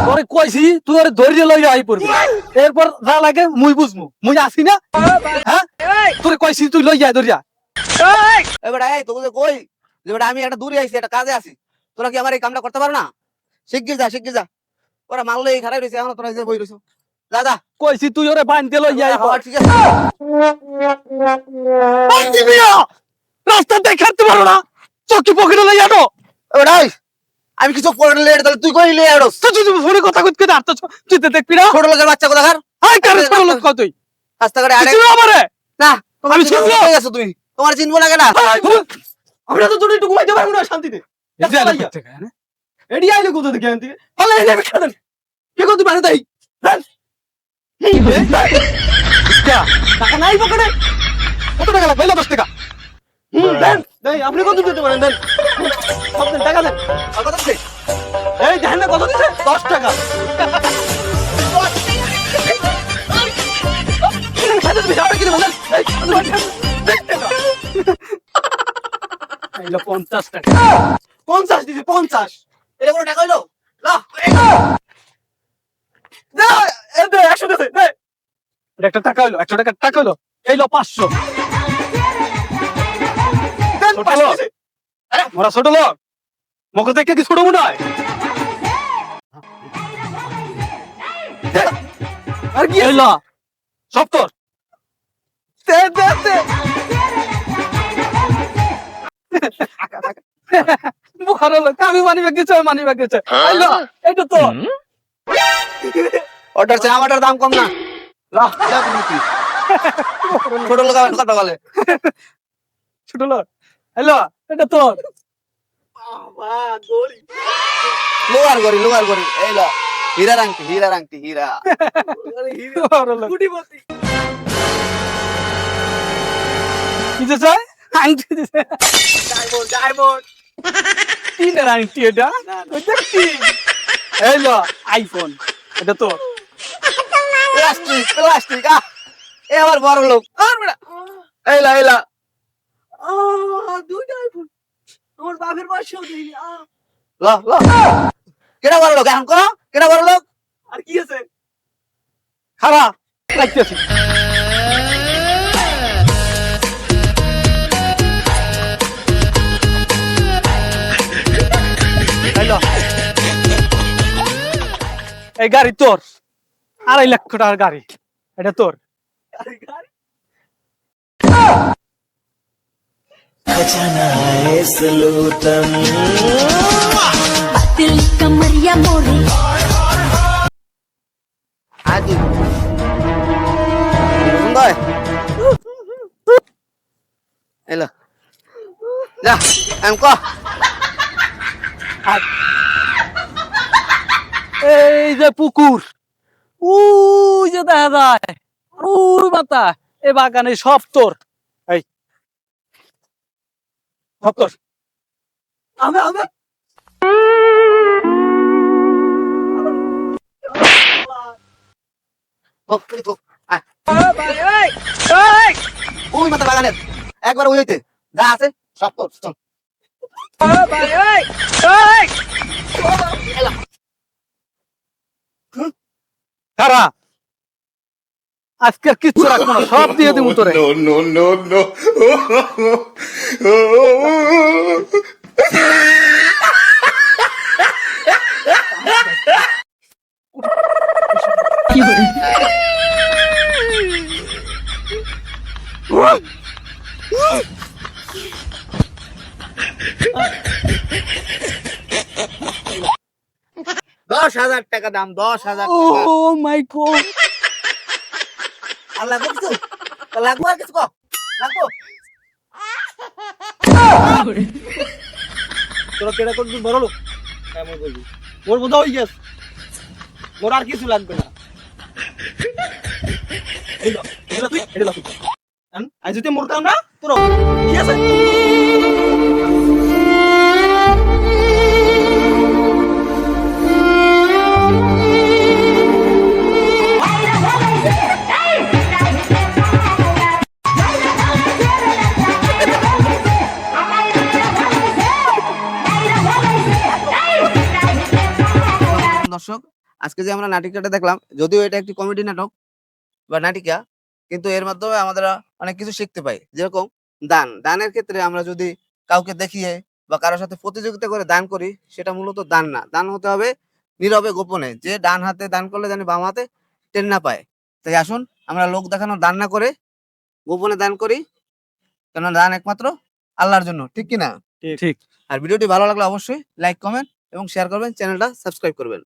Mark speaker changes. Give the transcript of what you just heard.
Speaker 1: তোরে কইছি তুই ওরে ধরিয়ে লইয়া আই পড়বি এরপর যা লাগে মুই বুঝমু মুই আসি না হ্যাঁ তোরে কইছি তুই লইয়া ধরিয়া
Speaker 2: এবারে এই তোকে কই যে বেটা আমি একটা দূরে আইছি একটা কাজে আছি তোরা কি আমার এই কামটা করতে পারো না শিগগির যা ওরা মারলে এই খারাপ রইছে এখন তোরা যে বই রইছো যা
Speaker 1: কইছি তুই ওরে বাঁধতে লইয়া আই পড়
Speaker 2: ঠিক আছে
Speaker 1: দিবি না রাস্তা দেখাতে পারো না চকি পকেটে লইয়া তো
Speaker 2: এবারে আমি কিছু পড়ে লেট তাহলে তুই কই লে আড়স
Speaker 1: তুই তুই ফোনে কথা কইতে আর তুই তো দেখবি না
Speaker 2: ছোট লোকের বাচ্চা কোথাকার
Speaker 1: আই কারে ছোট লোক কতই
Speaker 2: রাস্তাঘাটে আড়ে
Speaker 1: কিছু আমারে
Speaker 2: না
Speaker 1: আমি
Speaker 2: আমি
Speaker 1: চিনবো।
Speaker 2: চিনবো গেছো তুমি তোমার চিনবো না কেনা
Speaker 1: আমরা তো দুটো ঘুমাইতে পারবো না শান্তিতে এডি আইলে কোথা থেকে আনতে হলে এই নেবে খাদেন কে কত বানে তাই টাকা নাই পকেটে কত টাকা লাগবে 10 টাকা দেন দেই আপনি কত দিতে পারেন দেন আপনি টাকা দেন
Speaker 2: আর কথা দিছে
Speaker 1: এই দেখেন না কত দিছে 10 টাকা খাইতে দিবি আপনি কি বলেন এই 50 টাকা 50 দিছে 50
Speaker 2: এটা কোনো টাকা হইলো না
Speaker 1: দে এ দে 100 দে দে এটা একটা টাকা হলো 100 টাকা টাকা হলো এই লো 500 দেন 500 দিছে আরে মোরা ছোট লোক মকে দেখে কি ছোট মনে হয় আর কি হইলো সব তোর দে বুখারে লোক আমি মানি বাগেছে আইলো এইটা তো
Speaker 2: অর্ডার চাই আমারটার দাম কম না লাহ যা তুমি কি ছোট লোক আমার কথা বলে
Speaker 1: ছোট লোক হ্যালো এটা তোর
Speaker 2: লোয়ার গরি এই লো হীরা রাংটি হীরা
Speaker 1: গুটিপতি কি যে চাই আংটি দিছে
Speaker 2: ডায়মন্ড
Speaker 1: তিনের আংটি এটা দেখছি এই লো আইফোন এটা তোর
Speaker 2: প্লাস্টিক এ আমার বড় লোক আর বেটা এইলা
Speaker 1: দুইটা আইফোন আমার বাপের বয়সেও দিই
Speaker 2: ল কেডা বড় লোক এখন কো কেডা বড় লোক
Speaker 1: আর কি আছে খারাপ লাগতেছি এই গাড়ি তোর 2.5 লাখ টাকার গাড়ি এটা তোর
Speaker 3: दिल कमरिया मोरे
Speaker 2: আজি সুন্দর এলো যা এম কো
Speaker 1: এই যে পুকুর ওই যে দেখা যায় ওই মাথা এ বাগানে সব তোর এই সব তোর আমি
Speaker 2: ওই মাথা বাগানের একবার ওই হইতে যা আছে সব তোর চল
Speaker 1: খারা আজকে আর কিচ্ছু রাখবো না সব দিয়ে দিব তোরে
Speaker 4: no.
Speaker 2: দশ হাজার টাকা দাম 10,000
Speaker 1: ও
Speaker 2: টাকা
Speaker 1: মাই গড
Speaker 2: আর লাগবে কিছু লাগবো আর কিছু কো লাগবো
Speaker 1: তোরা কেডা করবি বড় লোক এমন বলবি ওর বোঝা হয়ে গেছে ওর আর কিছু লাগবে না এটা তুই আজ যদি মরতাম না তোর কি আছে
Speaker 2: দর্শক আজকে যে আমরা নাটিকাটা দেখলাম, যদিও এটা একটি কমেডি নাটক বা নাটিকা, কিন্তু এর মাধ্যমে আমরা অনেক কিছু শিখতে পাই। যেরকম দানের ক্ষেত্রে আমরা যদি কাউকে দেখিয়ে বা কারোর সাথে প্রতিযোগিতা করে দান করি, সেটা মূলত দান না। দান হতে হবে নীরবে গোপনে, যে ডান হাতে দান করলে যেন বাম হাতে টের না পায়। তাই আসুন আমরা লোক দেখানোর দান না করে গোপনে দান করি, কেন দান একমাত্র আল্লাহর জন্য, ঠিক কি না?
Speaker 1: ঠিক।
Speaker 2: আর ভিডিওটি ভালো লাগলে অবশ্যই লাইক, কমেন্ট এবং শেয়ার করবেন, চ্যানেলটা সাবস্ক্রাইব করবেন।